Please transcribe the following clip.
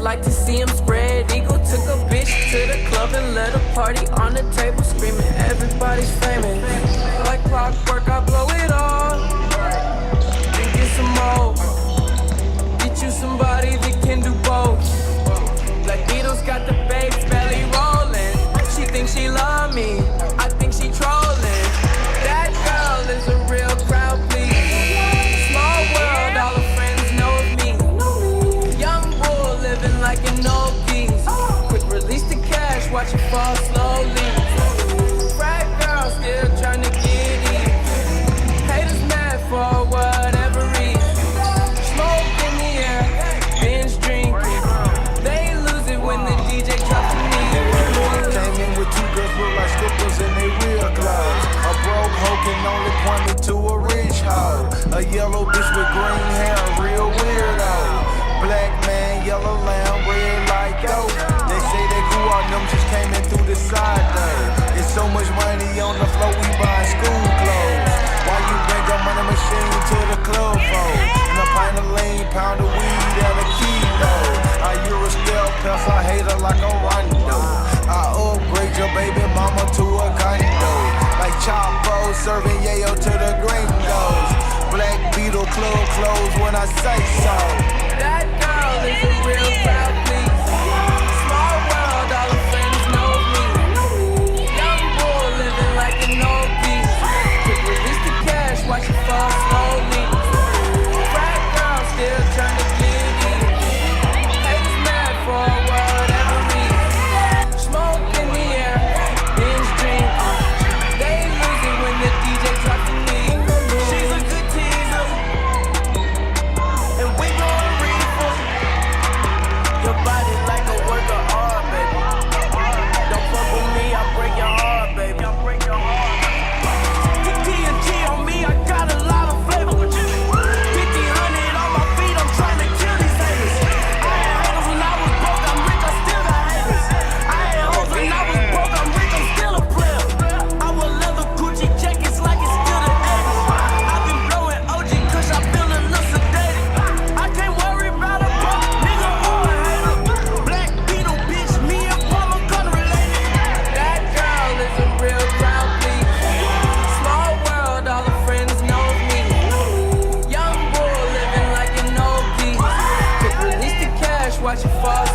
like to see him spread eagle. Took a bitch to the club and let a party on the table, screaming everybody's famous. Like clockwork, I blow it all, then get some more. Get you somebody that can do both. Like Beatles got the bass belly rolling. She thinks she love me, I think she trolling. That girl is a real crowd, please. Small world, all her friends know of me. Young bull living like an old geese. Quick release the cash, watch it fall slowly. Frat girl still trying to get in. Haters mad for whatever reason. Smoke in the air, binge drinking. They lose it when the DJ drops the knee. Came in with two girls look like strippers in they real clothes. A broke hoe can only point me to a rich hoe. A yellow bitch with green hair, real weirdo. Black man, yellow lamb, red like dope. They say they grew on them, just came in through the side though. It's so much money on the floor, we buy school clothes. Why you bring a money machine to the club for? And a pint of lean, pound of weed, and a kilo. I you're a stealth plus I hate her like a rondo. I upgrade your baby mama to a condo. Like Chapo serving yayo to the gringos. Black Beetle club clothes when I say so. That girl is a real crowd, please. Small world, all her friends know me. Young bull living like an old geese. Quick release the cash, watch it fall slowly. Frat girl still trying to get in. Haters mad for whatever reason. Smoke in the air, binge drinking. They lose it when the DJ drops the knee. She's a good teaser, and we gon' reefer. Your body like a work of art, baby. Don't fuck with me, I'll break your heart, baby. I'll break your heart. T&T on me, I got a lot of flavor. 50, 100 on my feet, I'm trying to kill these haters. I had haters when I was broke, I'm rich, I still got haters. I had hoes when I was broke, I'm rich, I'm still a player. I wear leather Gucci jackets like it's still the 80s. I've been blowing OG cause I feel a little sedated. I can't worry about a broke nigga or a hater. Black Beetle bitch, me and Paul are gun related. That girl is a real crowd, please. Small world, all her friends know me. Young bull living like an old geese. Quick release the cash, watch it fall